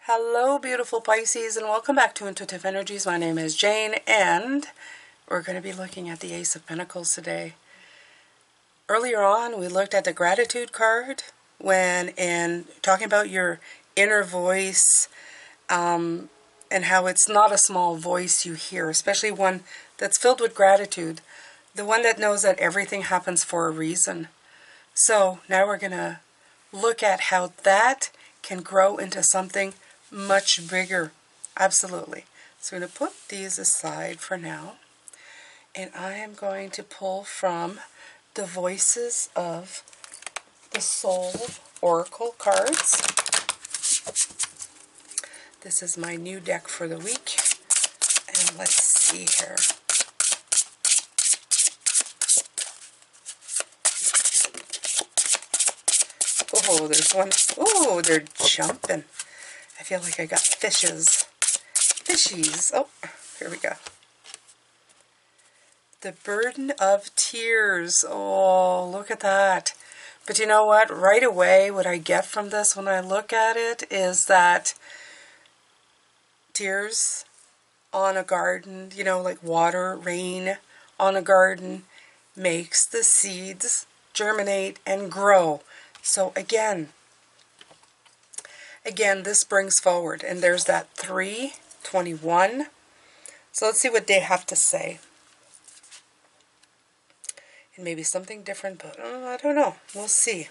Hello, beautiful Pisces, and welcome back to Intuitive Energies. My name is Jane, and we're going to be looking at the Ace of Pentacles today. Earlier on, we looked at the gratitude card when talking about your inner voice and how it's not a small voice you hear, especially one that's filled with gratitude, the one that knows that everything happens for a reason. So now we're going to look at how that can grow into something much bigger. Absolutely. So I'm going to put these aside for now, and I am going to pull from the Voices of the Soul Oracle cards. This is my new deck for the week, and let's see here. Oh, there's one. Oh, they're jumping. I feel like I got fishies. Oh, here we go. The Burden of Tears. Oh, look at that. But you know what? Right away, what I get from this when I look at it is that tears on a garden, you know, like water, rain on a garden, makes the seeds germinate and grow. So again, this brings forward, and there's that 321. So let's see what they have to say. And maybe something different, but I don't know. We'll see.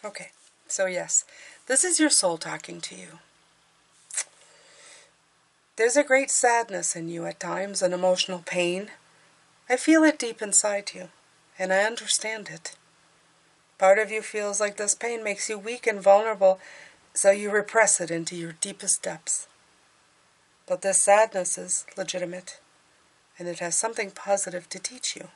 Okay, so yes, this is your soul talking to you. There's a great sadness in you at times, an emotional pain. I feel it deep inside you, and I understand it. Part of you feels like this pain makes you weak and vulnerable, so you repress it into your deepest depths. But this sadness is legitimate, and it has something positive to teach you.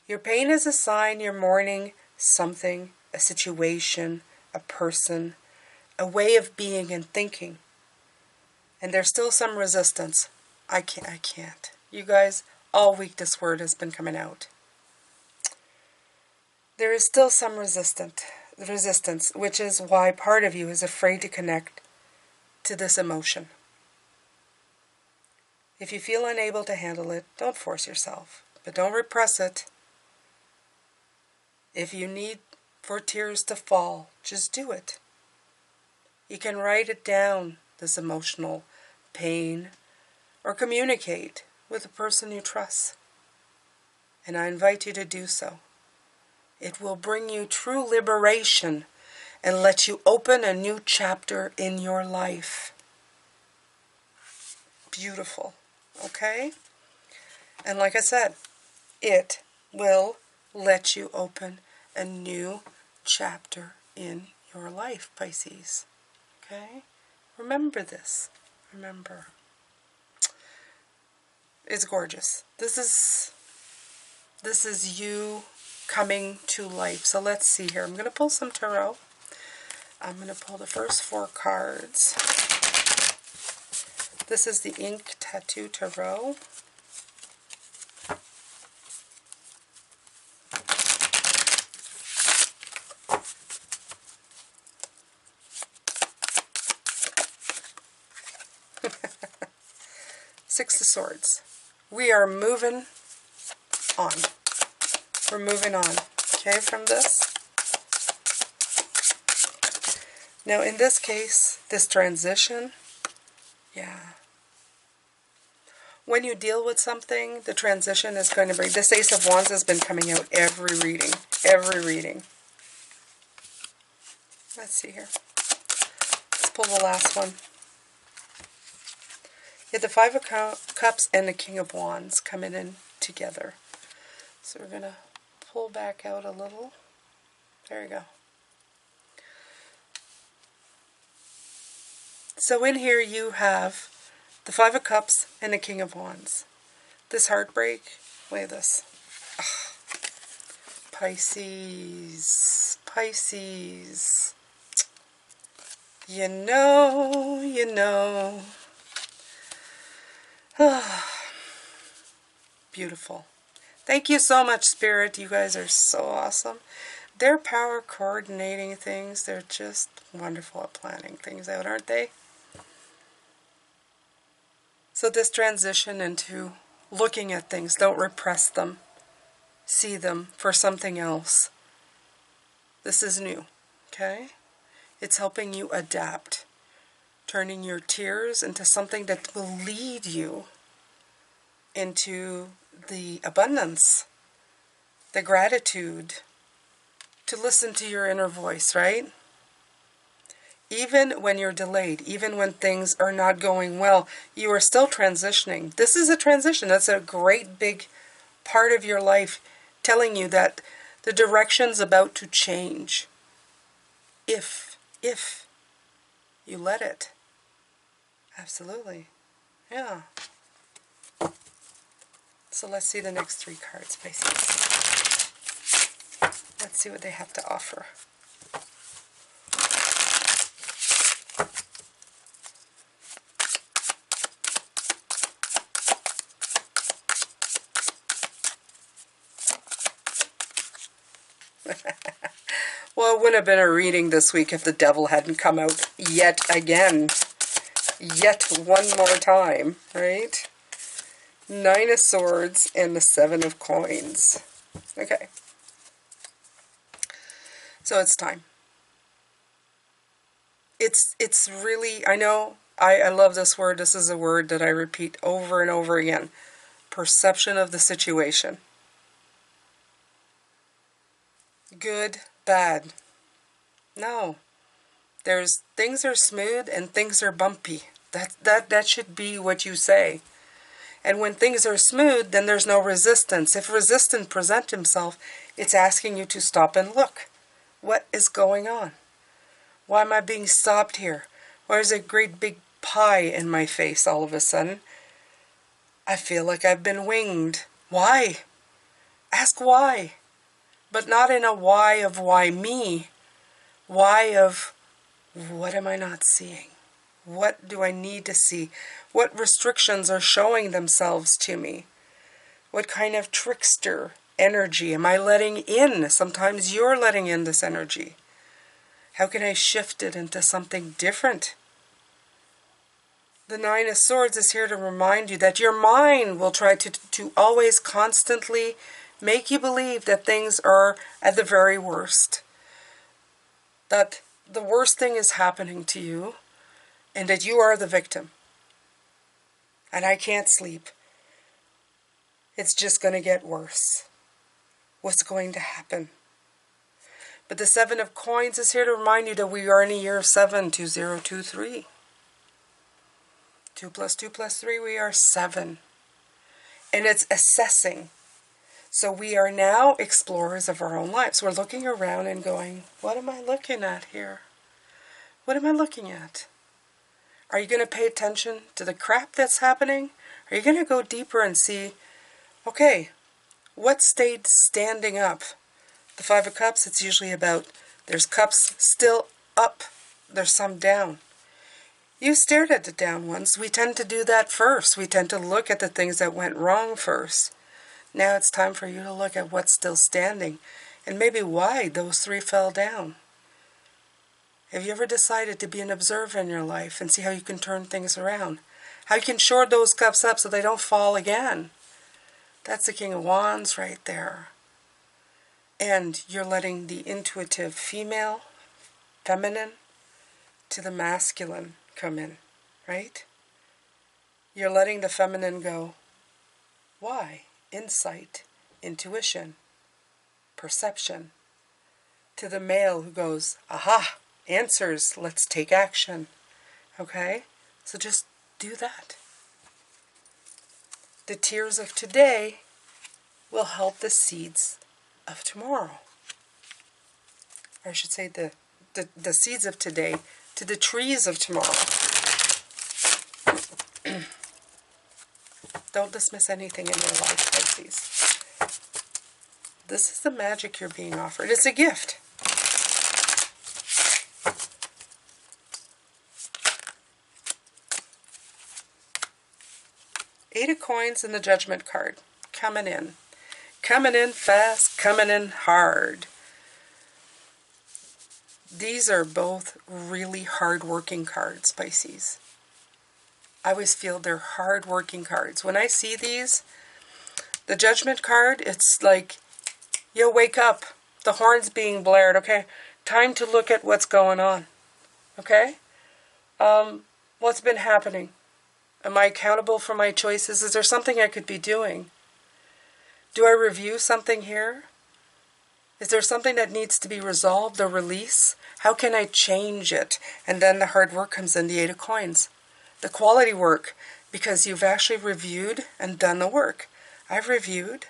Your pain is a sign you're mourning something, a situation, a person, a way of being and thinking. And there's still some resistance. I can't. You guys, all week this word has been coming out. There is still some resistance, which is why part of you is afraid to connect to this emotion. If you feel unable to handle it, don't force yourself, but don't repress it. If you need for tears to fall, just do it. You can write it down, this emotional pain, or communicate with a person you trust. And I invite you to do so. It will bring you true liberation and let you open a new chapter in your life. Beautiful, okay? And like I said, it will let you open a new chapter in your life, Pisces. Okay? Remember this. Remember. It's gorgeous. This is you coming to life. So let's see here. I'm going to pull some tarot. I'm going to pull the first 4 cards. This is the Ink Tattoo Tarot. Six of Swords. We are moving on. We're moving on, okay, from this. Now, in this case, this transition, yeah. When you deal with something, the transition is going to bring... This Ace of Wands has been coming out every reading. Every reading. Let's see here. Let's pull the last one. You have the 5 of Cups and the King of Wands coming in together. So we're going to pull back out a little. There we go. So in here you have the 5 of Cups and the King of Wands. This heartbreak, look at this. Ugh. Pisces. You know. Beautiful. Thank you so much, Spirit. You guys are so awesome. Their power coordinating things, they're just wonderful at planning things out, aren't they? So this transition into looking at things, don't repress them. See them for something else. This is new, okay? It's helping you adapt. Turning your tears into something that will lead you into the abundance, the gratitude, to listen to your inner voice, right? Even when you're delayed, even when things are not going well, you are still transitioning. This is a transition. That's a great big part of your life telling you that the direction's about to change. If you let it. Absolutely. Yeah. So let's see the next 3 cards, Pisces. Let's see what they have to offer. Well, it wouldn't have been a reading this week if the devil hadn't come out yet again. Yet one more time, right? 9 of Swords and the 7 of Coins. Okay. So it's time. It's really, I know, I love this word. This is a word that I repeat over and over again. Perception of the situation. Good, bad. No. There's things are smooth and things are bumpy. That should be what you say. And when things are smooth, then there's no resistance. If resistance presents himself, it's asking you to stop and look. What is going on? Why am I being stopped here? Why is a great big pie in my face all of a sudden? I feel like I've been winged. Why? Ask why. But not in a why of why me. Why of what am I not seeing? What do I need to see? What restrictions are showing themselves to me? What kind of trickster energy am I letting in? Sometimes you're letting in this energy. How can I shift it into something different? The 9 of Swords is here to remind you that your mind will try to always constantly make you believe that things are at the very worst. That the worst thing is happening to you and that you are the victim. And I can't sleep. It's just going to get worse. What's going to happen? But the 7 of Coins is here to remind you that we are in a year of 7, 2023. 2 plus 2 plus 3, we are 7. And it's assessing. So we are now explorers of our own lives. We're looking around and going, what am I looking at here? What am I looking at? Are you going to pay attention to the crap that's happening? Are you going to go deeper and see, okay, what stayed standing up? The 5 of Cups, it's usually about, there's cups still up, there's some down. You stared at the down ones. We tend to do that first. We tend to look at the things that went wrong first. Now it's time for you to look at what's still standing and maybe why those 3 fell down. Have you ever decided to be an observer in your life and see how you can turn things around? How you can shore those cups up so they don't fall again? That's the King of Wands right there. And you're letting the intuitive female, feminine, to the masculine come in, right? You're letting the feminine go. Why? Insight, intuition, perception. To the male who goes, aha, answers, let's take action. Okay? So just do that. The tears of today will help the seeds of tomorrow. Or I should say the seeds of today to the trees of tomorrow. Don't dismiss anything in your life, Pisces. This is the magic you're being offered. It's a gift. Eight of Coins and the Judgment card. coming in. Coming in fast, coming in hard. These are both really hard-working cards, Pisces. I always feel they're hard-working cards. When I see these, the Judgment card, it's like, yo, wake up. The horn's being blared, okay? Time to look at what's going on, okay? What's been happening? Am I accountable for my choices? Is there something I could be doing? Do I review something here? Is there something that needs to be resolved or released? How can I change it? And then the hard work comes in, the Eight of Coins. The quality work, because you've actually reviewed and done the work. I've reviewed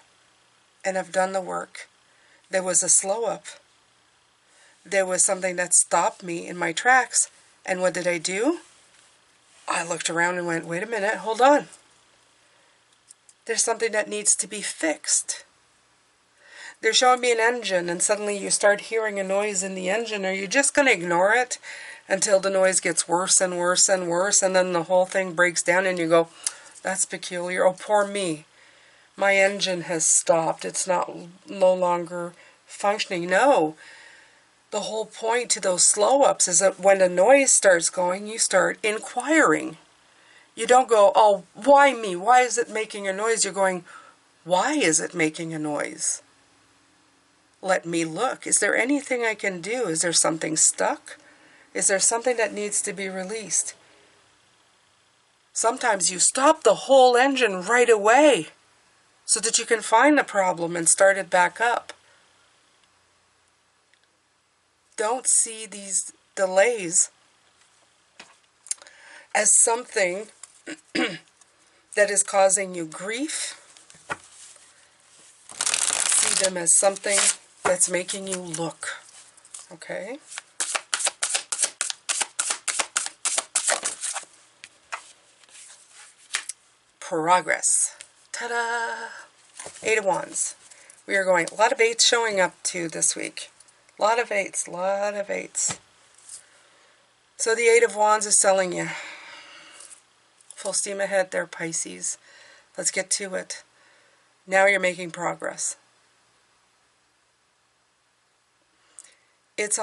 and I've done the work. There was a slow up. There was something that stopped me in my tracks. And what did I do? I looked around and went, wait a minute, hold on. There's something that needs to be fixed. They're showing me an engine, and suddenly you start hearing a noise in the engine. Are you just going to ignore it until the noise gets worse and worse and worse, and then the whole thing breaks down and you go, that's peculiar. Oh, poor me. My engine has stopped. It's no longer functioning. No. The whole point to those slow-ups is that when the noise starts going, you start inquiring. You don't go, oh, why me? Why is it making a noise? You're going, why is it making a noise? Let me look. Is there anything I can do? Is there something stuck? Is there something that needs to be released? Sometimes you stop the whole engine right away so that you can find the problem and start it back up. Don't see these delays as something that is causing you grief. See them as something that's making you look. Okay? Progress. Ta-da! Eight of Wands. We are going, a lot of eights showing up too this week. A lot of eights, lot of eights. So the Eight of Wands is telling you, full steam ahead there, Pisces. Let's get to it. Now you're making progress. It's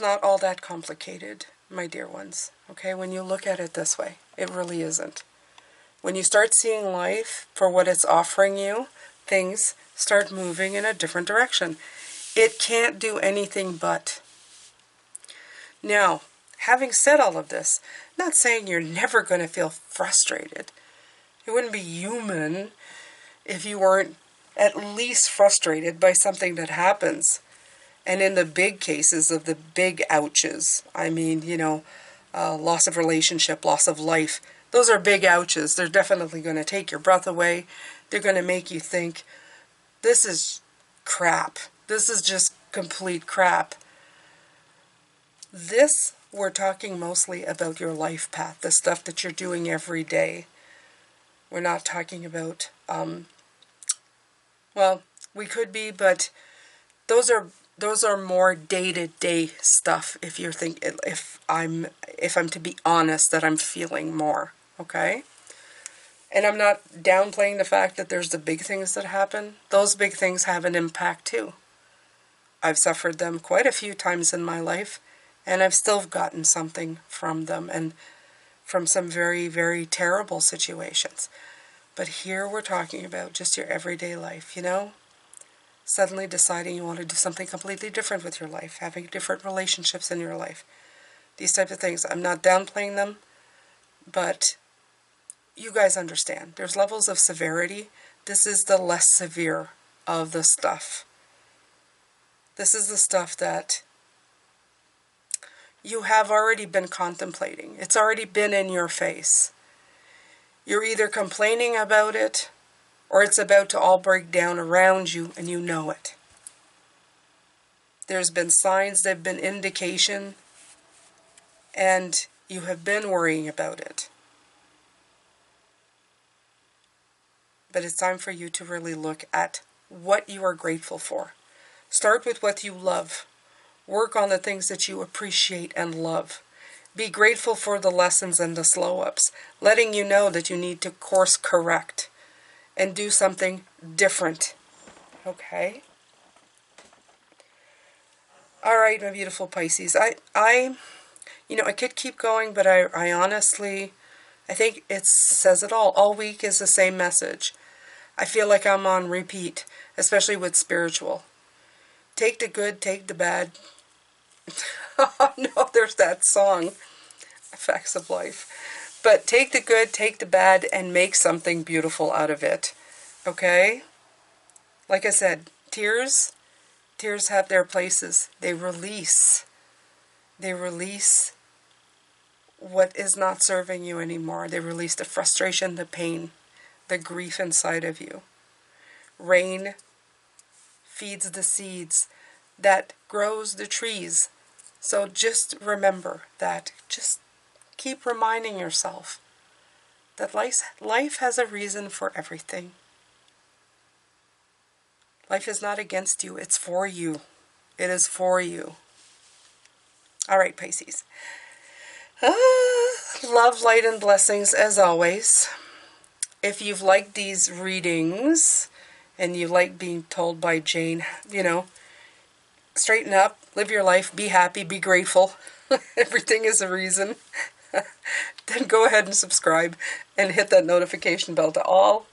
not all that complicated, my dear ones. Okay, when you look at it this way, it really isn't. When you start seeing life for what it's offering you, things start moving in a different direction. It can't do anything but. Now, having said all of this, I'm not saying you're never going to feel frustrated. It wouldn't be human if you weren't at least frustrated by something that happens. And in the big cases of the big ouches, I mean, loss of relationship, loss of life, those are big ouches. They're definitely going to take your breath away. They're going to make you think, this is crap. This is just complete crap. This, we're talking mostly about your life path, the stuff that you're doing every day. We're not talking about, well, we could be, but those are more day-to-day stuff. If I'm to be honest, that I'm feeling more, okay? And I'm not downplaying the fact that there's the big things that happen. Those big things have an impact too. I've suffered them quite a few times in my life, and I've still gotten something from them, and from some very, very terrible situations. But here we're talking about just your everyday life, suddenly deciding you want to do something completely different with your life, having different relationships in your life. These types of things. I'm not downplaying them, but you guys understand. There's levels of severity. This is the less severe of the stuff. This is the stuff that you have already been contemplating. It's already been in your face. You're either complaining about it, or it's about to all break down around you, and you know it. There's been signs, there've been indication, and you have been worrying about it. But it's time for you to really look at what you are grateful for. Start with what you love. Work on the things that you appreciate and love. Be grateful for the lessons and the slow-ups, letting you know that you need to course correct and do something different. Okay? All right, my beautiful Pisces. I could keep going, but I honestly, I think it says it all. All week is the same message. I feel like I'm on repeat, especially with spiritual. Take the good, take the bad. Oh no, there's that song, Facts of Life. But take the good, take the bad, and make something beautiful out of it. Okay? Like I said, tears have their places. They release. They release what is not serving you anymore. They release the frustration, the pain, the grief inside of you. Rain feeds the seeds that grows the trees. So just remember that. Just keep reminding yourself that life has a reason for everything. Life is not against you. It's for you. It is for you. All right, Pisces. Love, light, and blessings as always. If you've liked these readings and you like being told by Jane, straighten up, live your life, be happy, be grateful. Everything is a reason. Then go ahead and subscribe and hit that notification bell to all.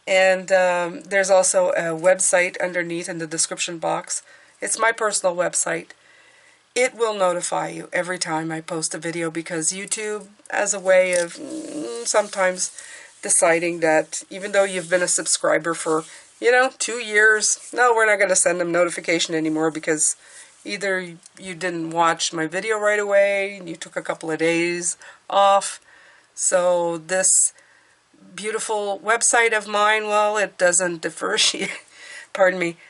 And there's also a website underneath in the description box. It's my personal website. It will notify you every time I post a video because YouTube has a way of sometimes deciding that even though you've been a subscriber for, 2 years, no, we're not going to send them notification anymore because either you didn't watch my video right away, you took a couple of days off. So this beautiful website of mine, well, it doesn't differentiate,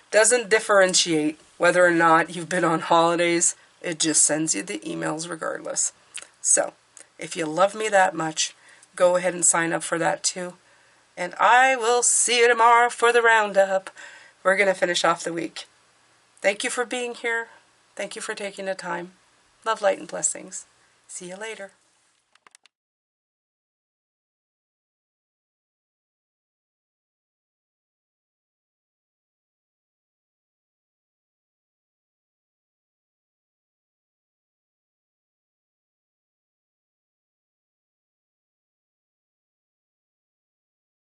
doesn't differentiate whether or not you've been on holidays. It just sends you the emails regardless. So, if you love me that much, go ahead and sign up for that too. And I will see you tomorrow for the roundup. We're going to finish off the week. Thank you for being here. Thank you for taking the time. Love, light, and blessings. See you later.